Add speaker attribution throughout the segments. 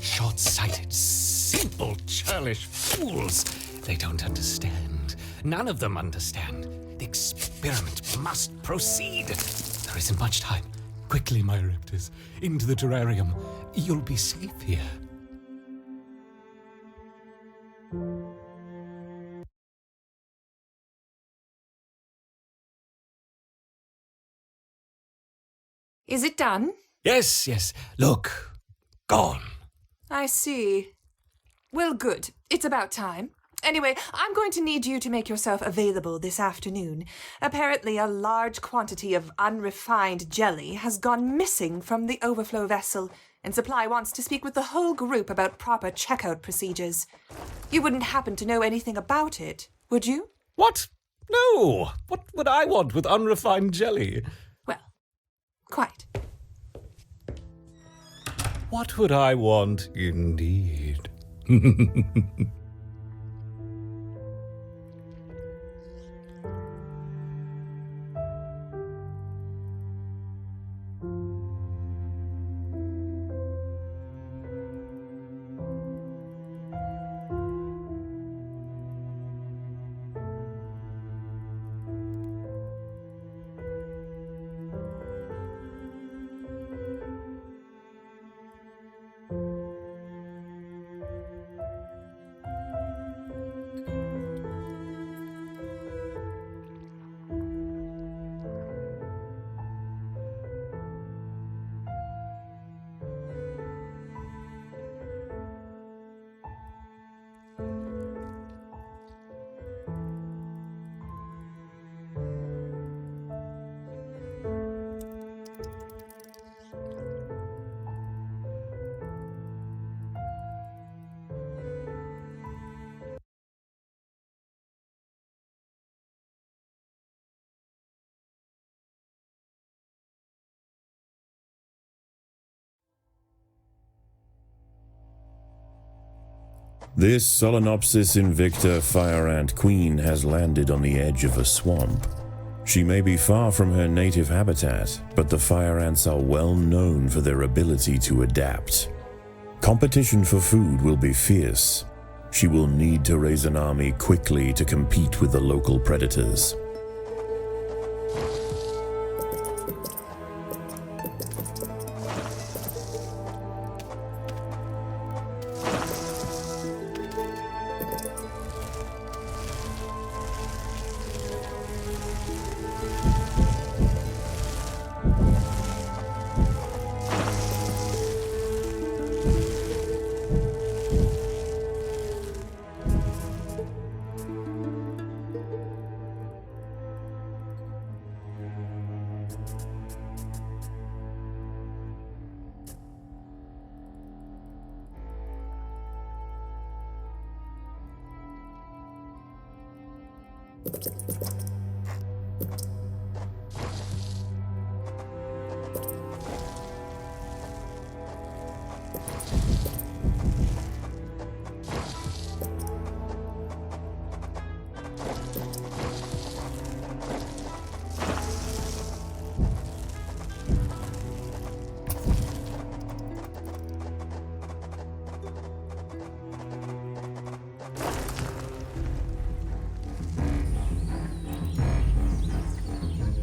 Speaker 1: Short-sighted, simple, churlish fools. They don't understand. None of them understand. The experiment must proceed. There isn't much time. Quickly, my raptors. Into the terrarium. You'll be safe here.
Speaker 2: Is it done?
Speaker 1: Yes. Look. Gone.
Speaker 2: I see. Well, good. It's about time. Anyway, I'm going to need you to make yourself available this afternoon. Apparently, a large quantity of unrefined jelly has gone missing from the overflow vessel, and Supply wants to speak with the whole group about proper checkout procedures. You wouldn't happen to know anything about it, would you?
Speaker 1: What? No. What would I want with unrefined jelly?
Speaker 2: Well, quite.
Speaker 1: What would I want, indeed?
Speaker 3: This Solenopsis invicta fire ant queen has landed on the edge of a swamp. She may be far from her native habitat, but the fire ants are well known for their ability to adapt. Competition for food will be fierce. She will need to raise an army quickly to compete with the local predators.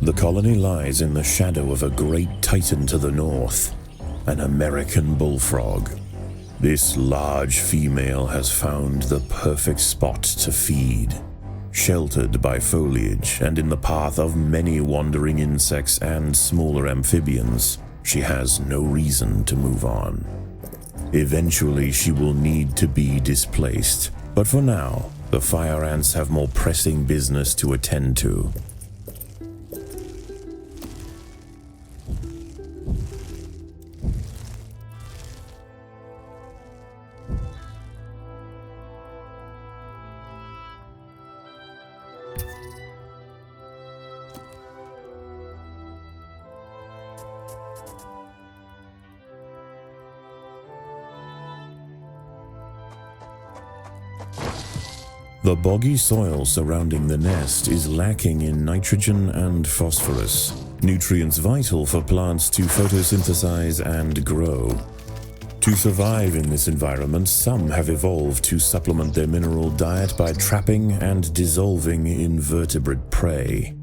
Speaker 3: The colony lies in the shadow of a great titan to the north, an American bullfrog. This large female has found the perfect spot to feed. Sheltered by foliage and in the path of many wandering insects and smaller amphibians, she has no reason to move on. Eventually, she will need to be displaced, but for now, the fire ants have more pressing business to attend to. The boggy soil surrounding the nest is lacking in nitrogen and phosphorus, nutrients vital for plants to photosynthesize and grow. To survive in this environment, some have evolved to supplement their mineral diet by trapping and dissolving invertebrate prey.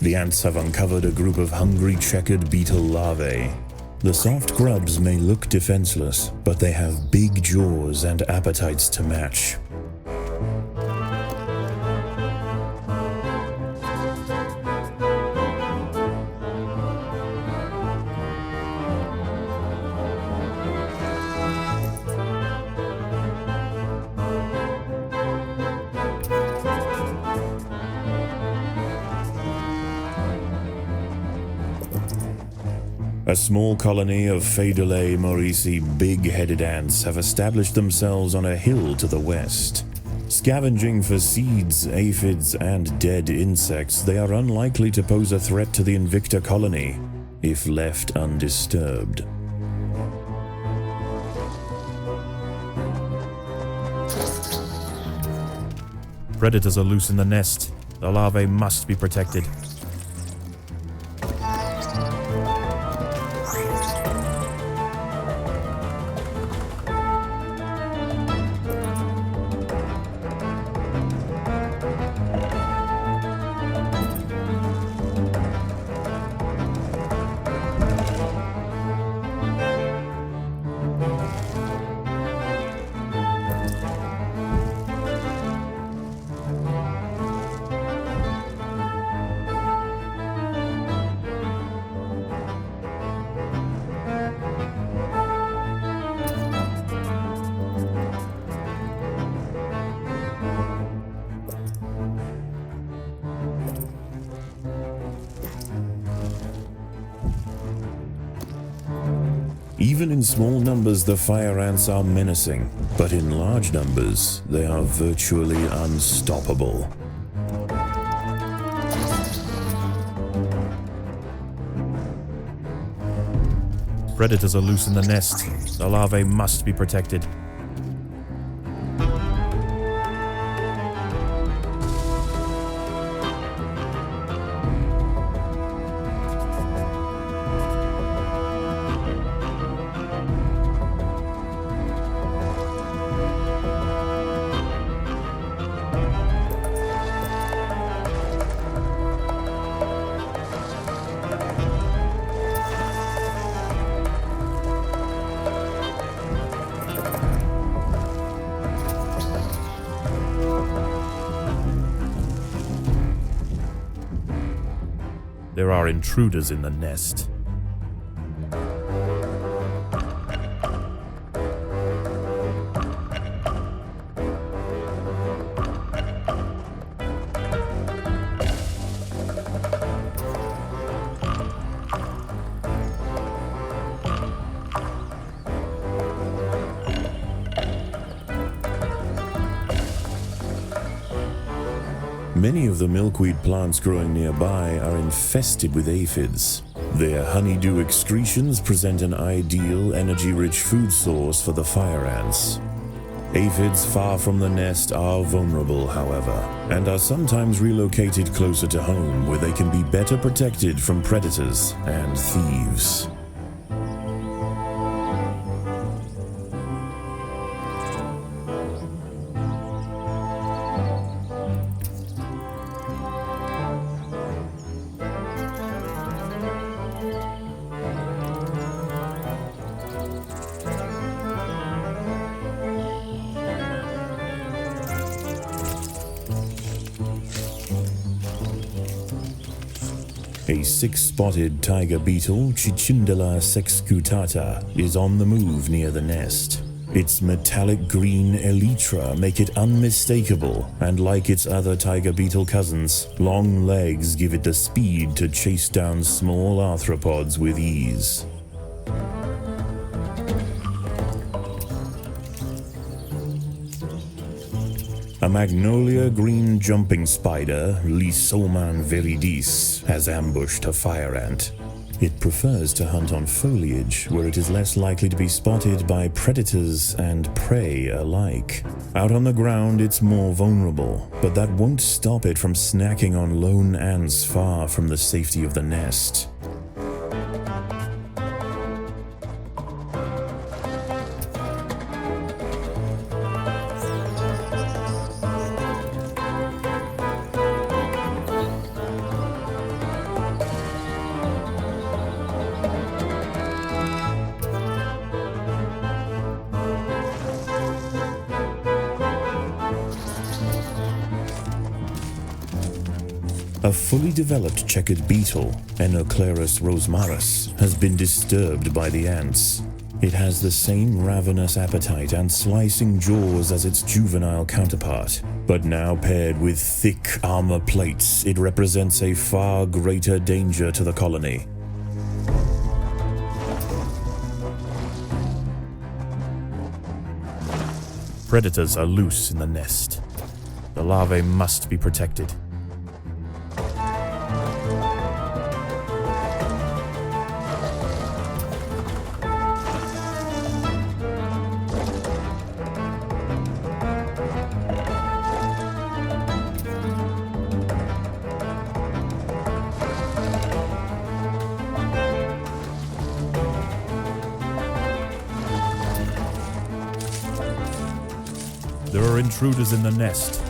Speaker 3: The ants have uncovered a group of hungry checkered beetle larvae. The soft grubs may look defenseless, but they have big jaws and appetites to match. A small colony of Phaedulae maurici big-headed ants have established themselves on a hill to the west. Scavenging for seeds, aphids, and dead insects, they are unlikely to pose a threat to the Invicta colony, if left undisturbed.
Speaker 4: Predators are loose in the nest. The larvae must be protected.
Speaker 3: Even in small numbers, the fire ants are menacing, but in large numbers, they are virtually unstoppable.
Speaker 4: Predators are loose in the nest. The larvae must be protected. There are intruders in the nest.
Speaker 3: Many of the milkweed plants growing nearby are infested with aphids. Their honeydew excretions present an ideal, energy-rich food source for the fire ants. Aphids far from the nest are vulnerable, however, and are sometimes relocated closer to home where they can be better protected from predators and thieves. A six-spotted tiger beetle, Cicindela sexcutata, is on the move near the nest. Its metallic green elytra make it unmistakable, and like its other tiger beetle cousins, long legs give it the speed to chase down small arthropods with ease. A magnolia green jumping spider, Lysoman viridis, has ambushed a fire ant. It prefers to hunt on foliage, where it is less likely to be spotted by predators and prey alike. Out on the ground, it's more vulnerable, but that won't stop it from snacking on lone ants far from the safety of the nest. A fully developed checkered beetle, Enoclerus rosmarus, has been disturbed by the ants. It has the same ravenous appetite and slicing jaws as its juvenile counterpart, but now paired with thick armor plates, it represents a far greater danger to the colony.
Speaker 4: Predators are loose in the nest. The larvae must be protected. There are intruders in the nest.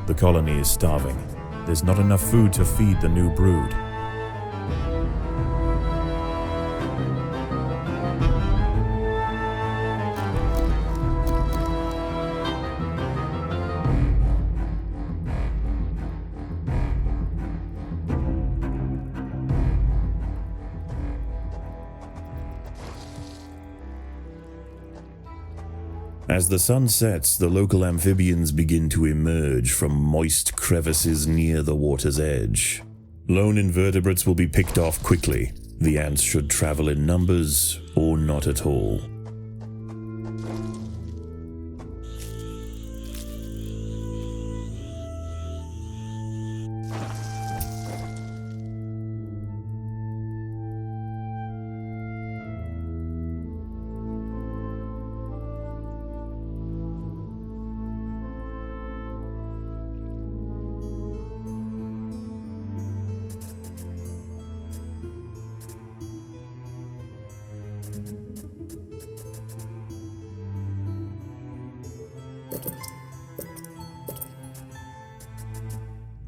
Speaker 4: The colony is starving. There's not enough food to feed the new brood.
Speaker 3: As the sun sets, the local amphibians begin to emerge from moist crevices near the water's edge. Lone invertebrates will be picked off quickly. The ants should travel in numbers or not at all.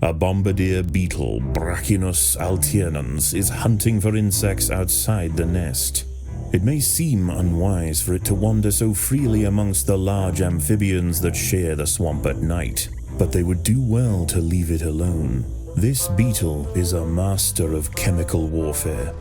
Speaker 3: A bombardier beetle, Brachinus alternans, is hunting for insects outside the nest. It may seem unwise for it to wander so freely amongst the large amphibians that share the swamp at night, but they would do well to leave it alone. This beetle is a master of chemical warfare.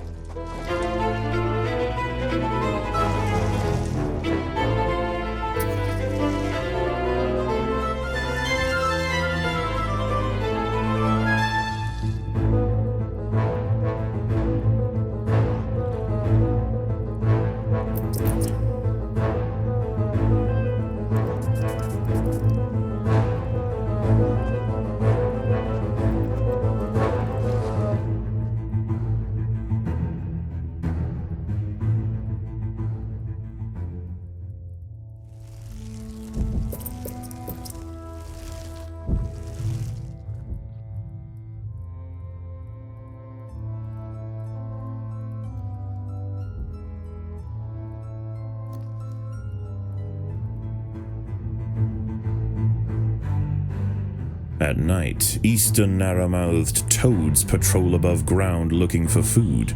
Speaker 3: At night, eastern narrow-mouthed toads patrol above ground looking for food.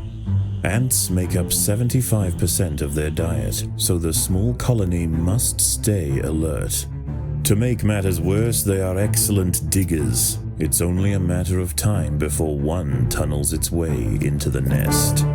Speaker 3: Ants make up 75% of their diet, so the small colony must stay alert. To make matters worse, they are excellent diggers. It's only a matter of time before one tunnels its way into the nest.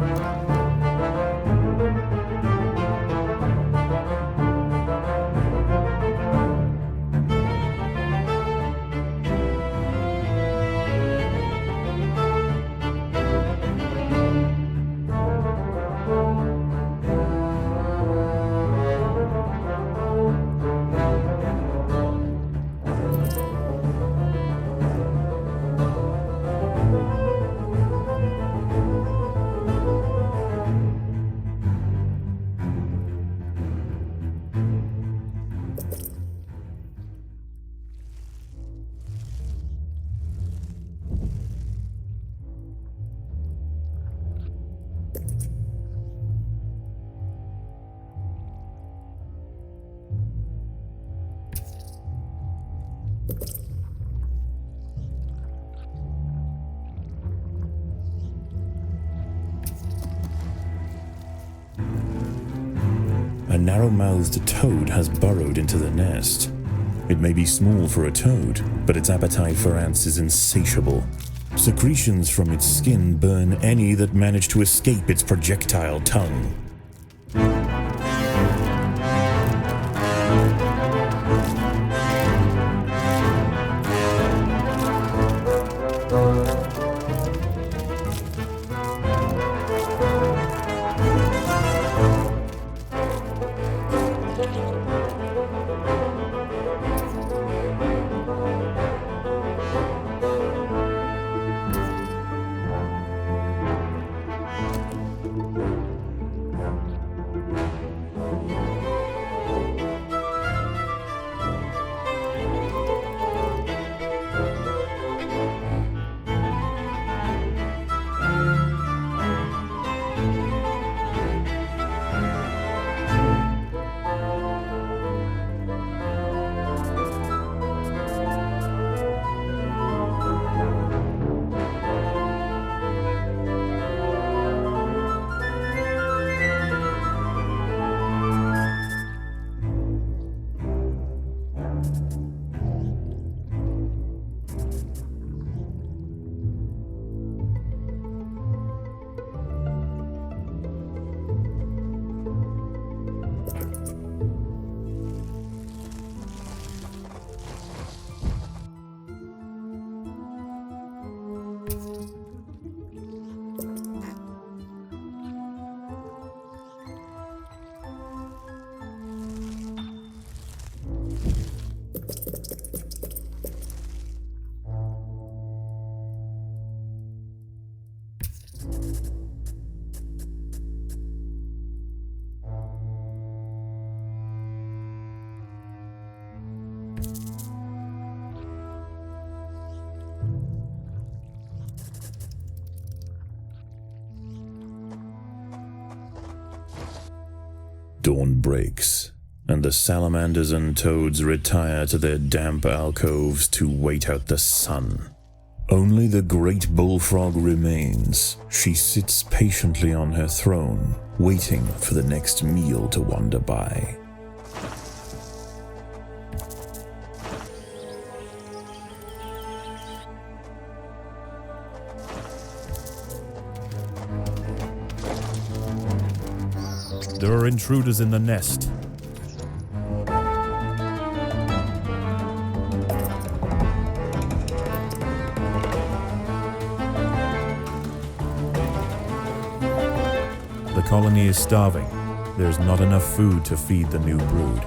Speaker 3: A narrow-mouthed toad has burrowed into the nest. It may be small for a toad, but its appetite for ants is insatiable. Secretions from its skin burn any that manage to escape its projectile tongue. Dawn breaks, and the salamanders and toads retire to their damp alcoves to wait out the sun. Only the great bullfrog remains. She sits patiently on her throne, waiting for the next meal to wander by.
Speaker 4: There are intruders in the nest. The colony is starving. There's not enough food to feed the new brood.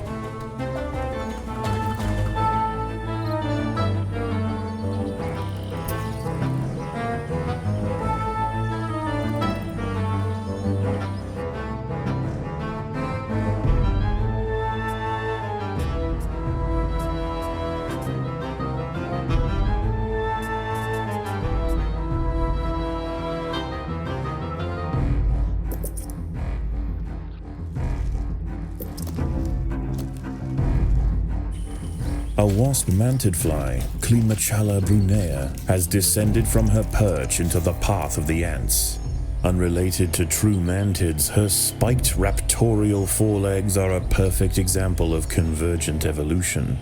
Speaker 3: A wasp-mantid fly, Climachala brunea, has descended from her perch into the path of the ants. Unrelated to true mantids, her spiked raptorial forelegs are a perfect example of convergent evolution.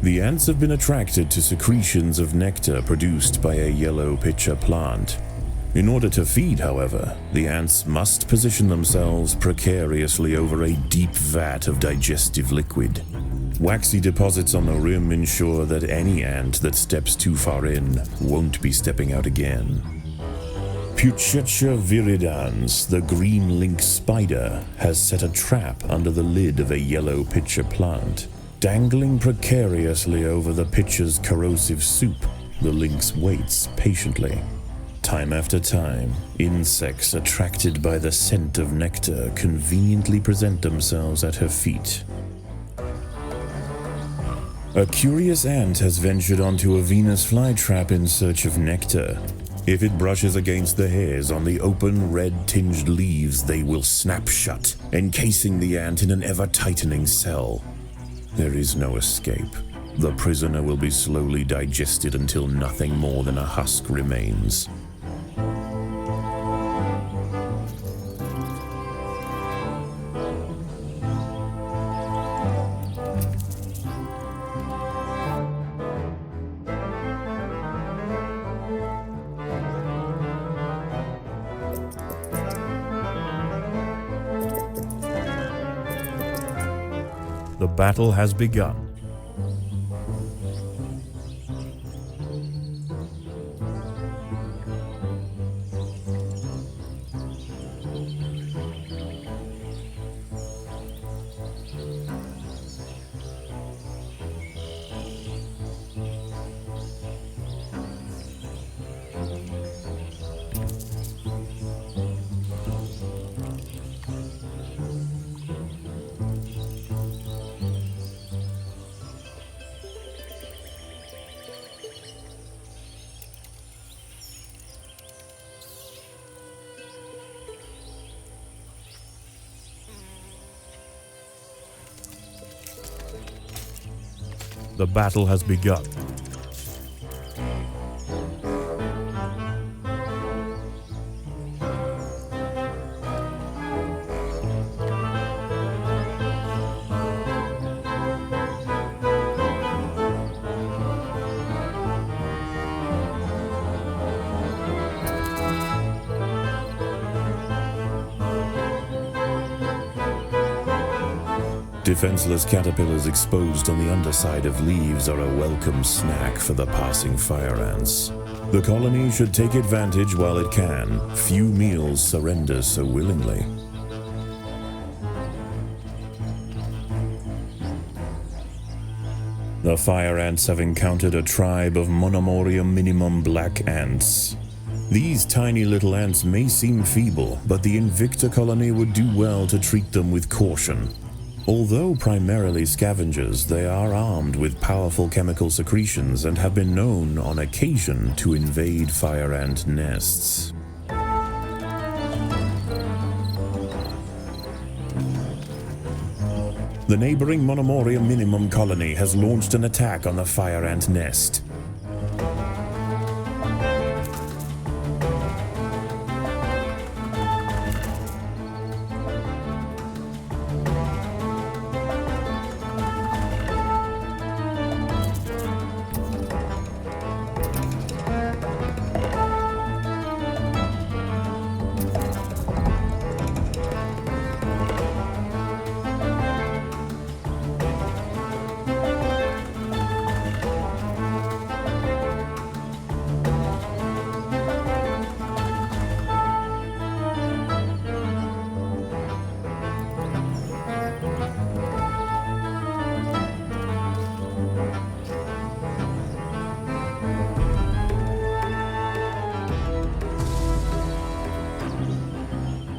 Speaker 3: The ants have been attracted to secretions of nectar produced by a yellow pitcher plant. In order to feed, however, the ants must position themselves precariously over a deep vat of digestive liquid. Waxy deposits on the rim ensure that any ant that steps too far in won't be stepping out again. Puchetia viridans, the green lynx spider, has set a trap under the lid of a yellow pitcher plant. Dangling precariously over the pitcher's corrosive soup, the lynx waits patiently. Time after time, insects attracted by the scent of nectar conveniently present themselves at her feet. A curious ant has ventured onto a Venus flytrap in search of nectar. If it brushes against the hairs on the open, red-tinged leaves, they will snap shut, encasing the ant in an ever-tightening cell. There is no escape. The prisoner will be slowly digested until nothing more than a husk remains.
Speaker 4: The battle has begun. The battle has begun.
Speaker 3: Defenseless caterpillars exposed on the underside of leaves are a welcome snack for the passing fire ants. The colony should take advantage while it can. Few meals surrender so willingly. The fire ants have encountered a tribe of Monomoria minimum black ants. These tiny little ants may seem feeble, but the Invicta colony would do well to treat them with caution. Although primarily scavengers, they are armed with powerful chemical secretions and have been known on occasion to invade fire ant nests. The neighboring Monomoria minimum colony has launched an attack on the fire ant nest.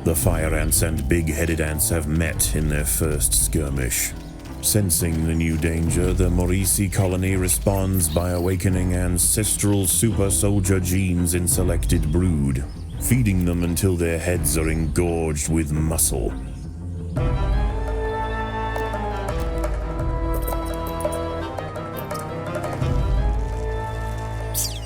Speaker 3: The fire ants and big-headed ants have met in their first skirmish. Sensing the new danger, the Morisi colony responds by awakening ancestral super soldier genes in selected brood, feeding them until their heads are engorged with muscle.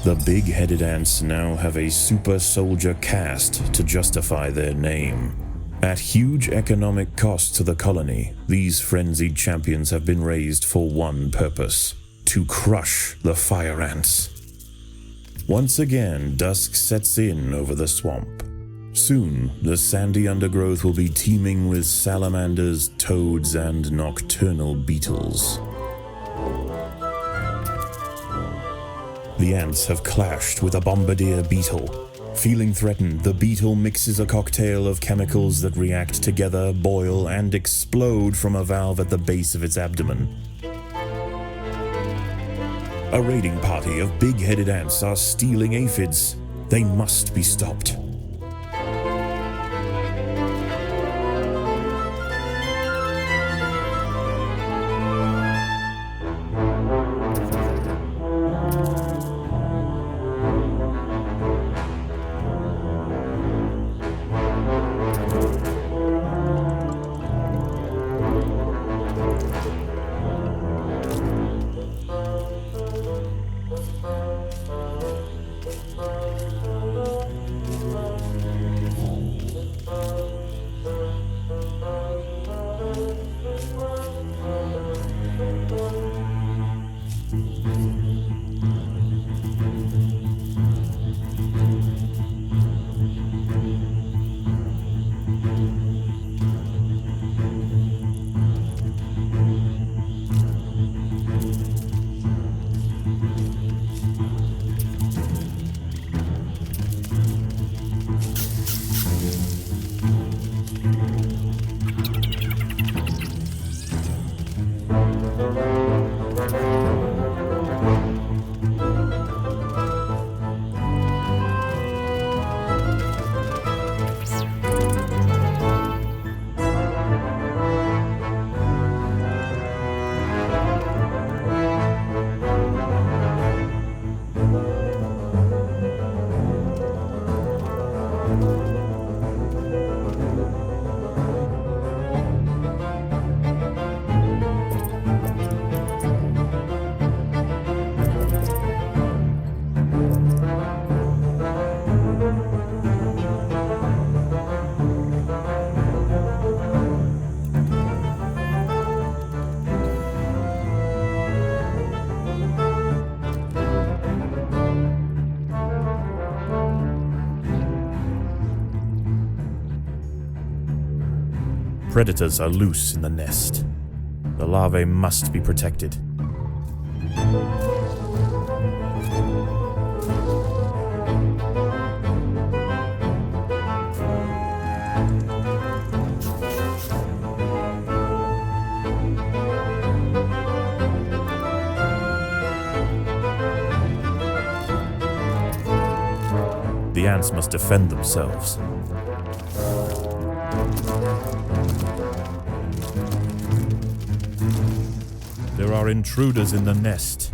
Speaker 3: The big-headed ants now have a super soldier caste to justify their name. At huge economic cost to the colony, these frenzied champions have been raised for one purpose: to crush the fire ants. Once again, dusk sets in over the swamp. Soon, the sandy undergrowth will be teeming with salamanders, toads, and nocturnal beetles. The ants have clashed with a bombardier beetle. Feeling threatened, the beetle mixes a cocktail of chemicals that react together, boil, and explode from a valve at the base of its abdomen. A raiding party of big-headed ants are stealing aphids. They must be stopped.
Speaker 4: Predators are loose in the nest. The larvae must be protected. The ants must defend themselves. There are intruders in the nest.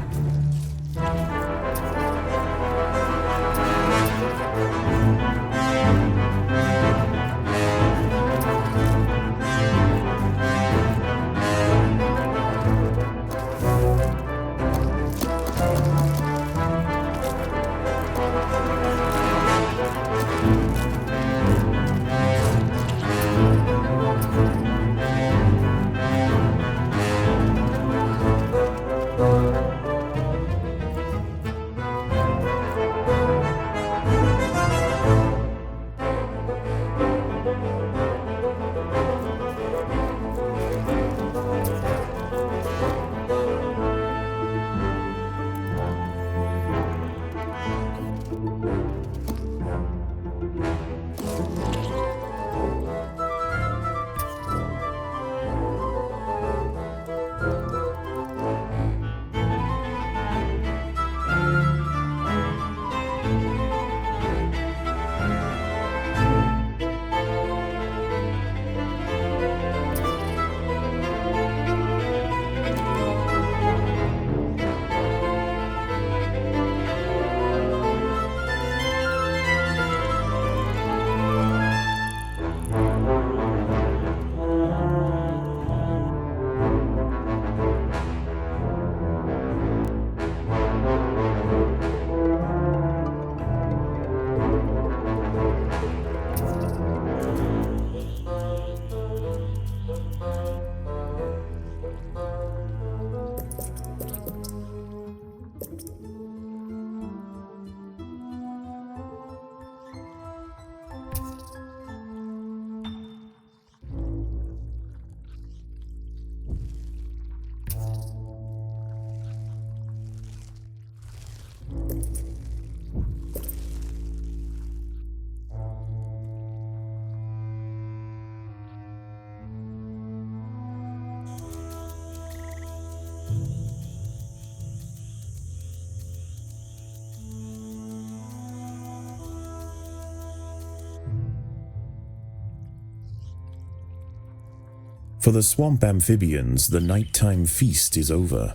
Speaker 3: For the swamp amphibians, the nighttime feast is over.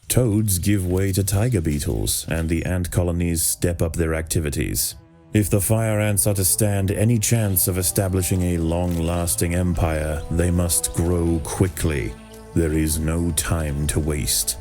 Speaker 3: Toads give way to tiger beetles, and the ant colonies step up their activities. If the fire ants are to stand any chance of establishing a long-lasting empire, they must grow quickly. There is no time to waste.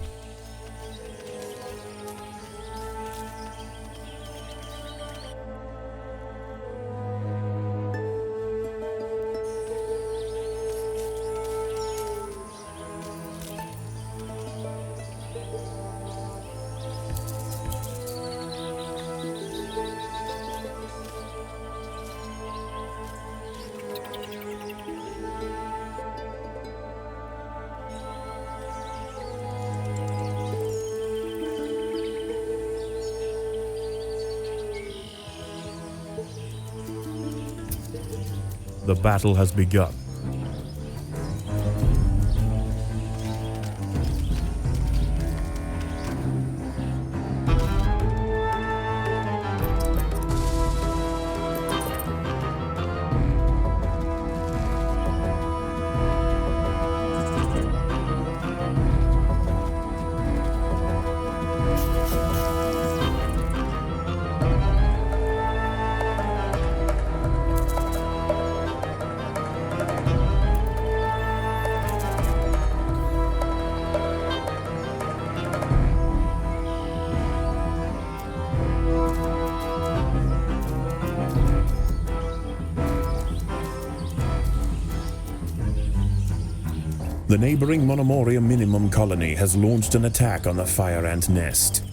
Speaker 4: The battle has begun.
Speaker 3: The neighboring Monomoria Minimum colony has launched an attack on the fire ant nest.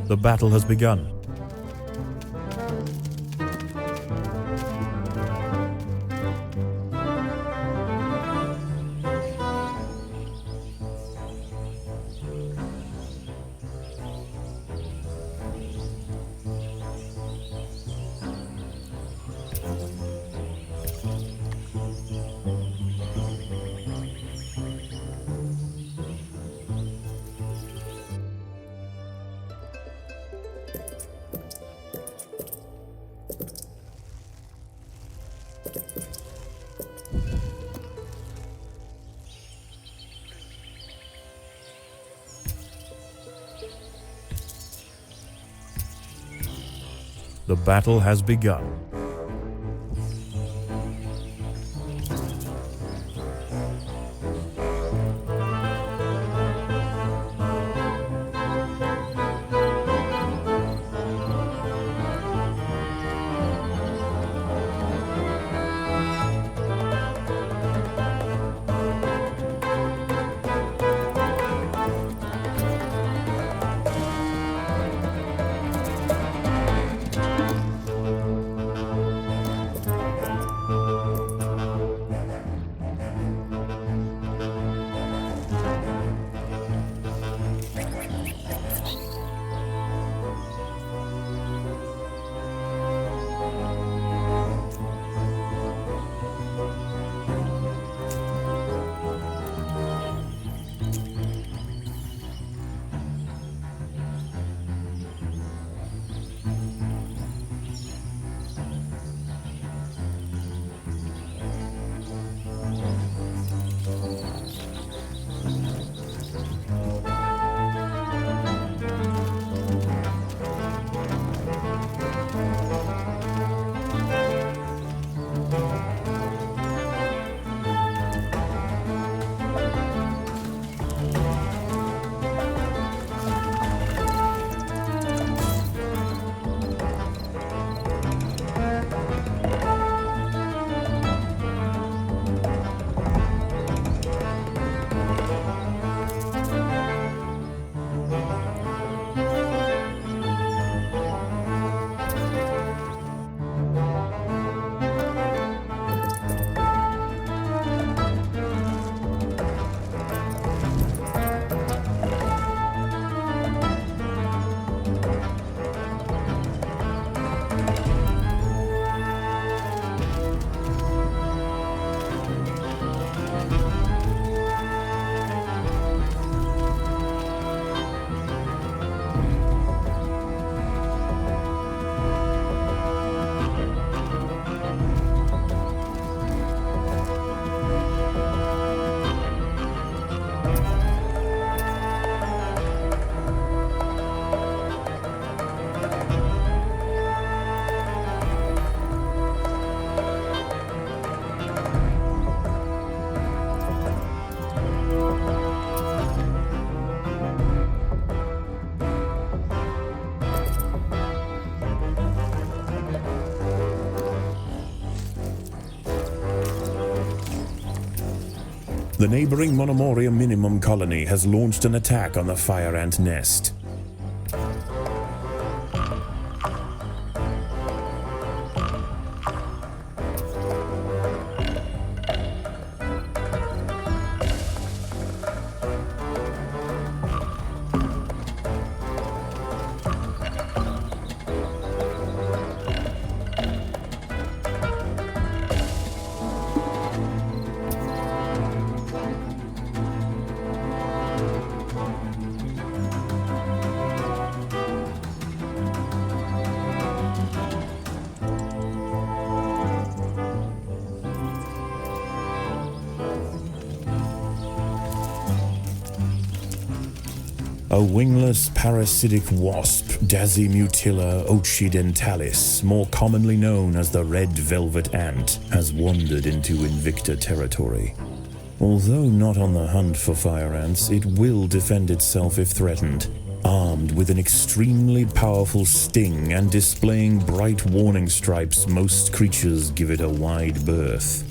Speaker 4: The battle has begun. The battle has begun.
Speaker 3: The neighboring Monomoria Minimum colony has launched an attack on the fire ant nest. A wingless parasitic wasp, Dasimutilla occidentalis, more commonly known as the red velvet ant, has wandered into Invicta territory. Although not on the hunt for fire ants, it will defend itself if threatened, armed with an extremely powerful sting and displaying bright warning stripes. Most creatures give it a wide berth.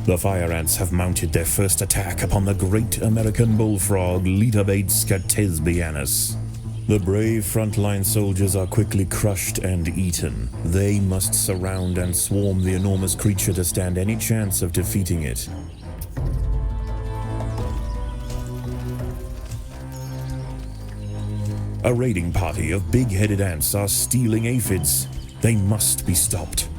Speaker 3: The fire ants have mounted their first attack upon the great American bullfrog, Litabates tesbianus. The brave frontline soldiers are quickly crushed and eaten. They must surround and swarm the enormous creature to stand any chance of defeating it. A raiding party of big-headed ants are stealing aphids. They must be stopped.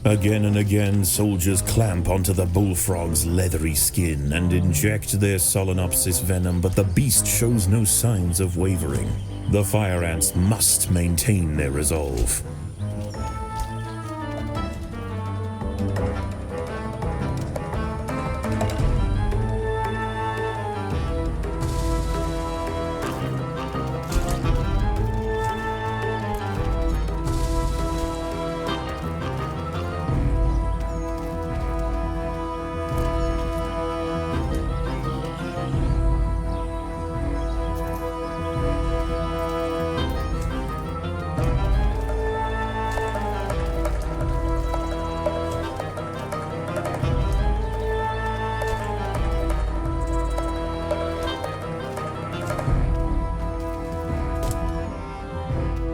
Speaker 3: Again and again, soldiers clamp onto the bullfrog's leathery skin and inject their Solenopsis venom, but the beast shows no signs of wavering. The fire ants must maintain their resolve.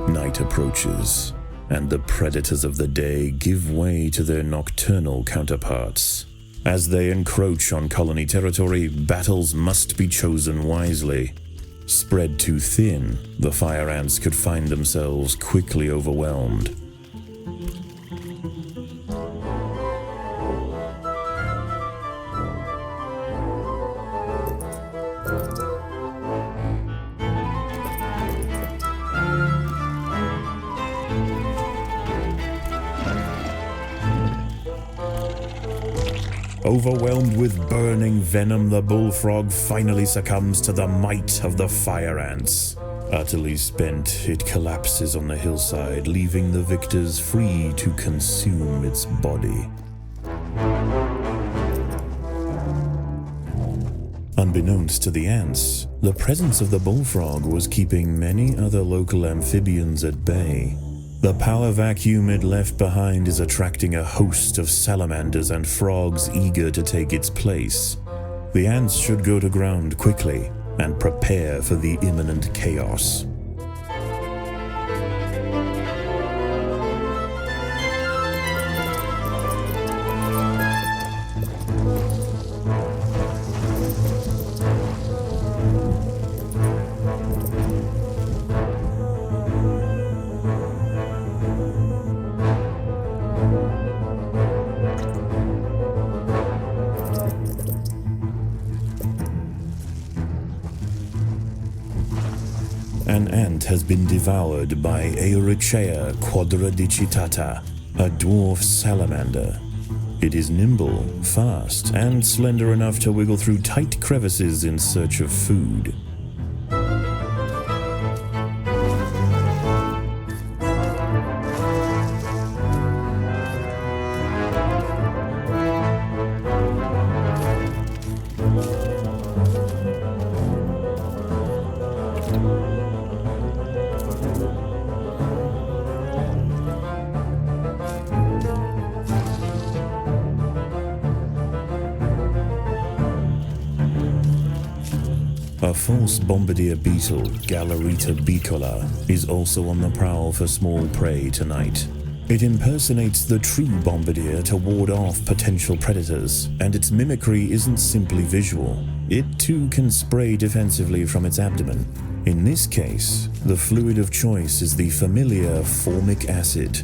Speaker 3: Night approaches, and the predators of the day give way to their nocturnal counterparts. As they encroach on colony territory, battles must be chosen wisely. Spread too thin, the fire ants could find themselves quickly overwhelmed. Overwhelmed with burning venom, the bullfrog finally succumbs to the might of the fire ants. Utterly spent, it collapses on the hillside, leaving the victors free to consume its body. Unbeknownst to the ants, the presence of the bullfrog was keeping many other local amphibians at bay. The power vacuum it left behind is attracting a host of salamanders and frogs eager to take its place. The ants should go to ground quickly and prepare for the imminent chaos. An ant has been devoured by Eurichea quadradicitata, a dwarf salamander. It is nimble, fast, and slender enough to wiggle through tight crevices in search of food. A false bombardier beetle, Galerita bicola, is also on the prowl for small prey tonight. It impersonates the true bombardier to ward off potential predators, and its mimicry isn't simply visual. It too can spray defensively from its abdomen. In this case, the fluid of choice is the familiar formic acid.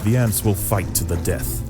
Speaker 4: The ants will fight to the death.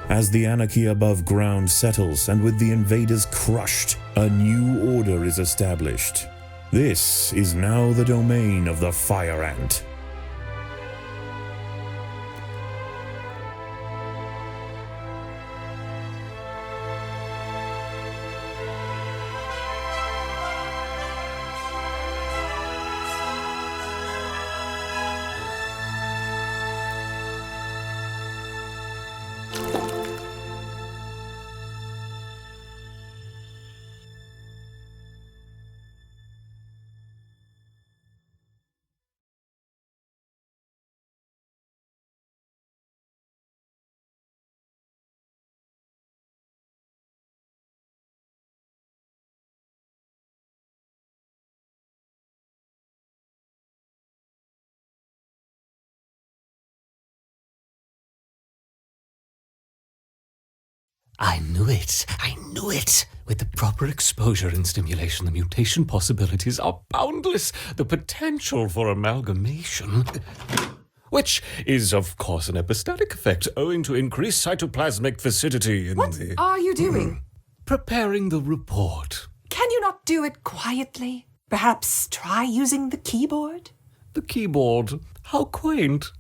Speaker 4: As the anarchy above ground settles and with the invaders crushed, a new order is established. This is now the domain of the fire ant.
Speaker 1: I knew it. I knew it. With the proper exposure and stimulation, the mutation possibilities are boundless. The potential for amalgamation, which is, of course, an epistatic effect owing to increased cytoplasmic viscidity in
Speaker 2: What
Speaker 1: the...
Speaker 2: are you doing?
Speaker 1: Preparing the report.
Speaker 2: Can you not do it quietly? Perhaps try using the keyboard?
Speaker 1: The keyboard. How quaint.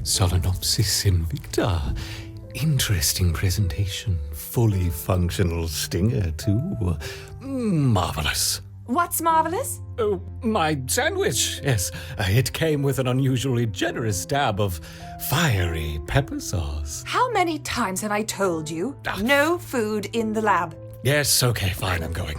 Speaker 1: Solenopsis invicta. Interesting presentation. Fully functional stinger, too. Marvelous.
Speaker 2: What's marvelous?
Speaker 1: Oh, my sandwich, yes. It came with an unusually generous dab of fiery pepper sauce.
Speaker 2: How many times have I told you? No food in the lab.
Speaker 1: Yes, okay, fine, I'm going.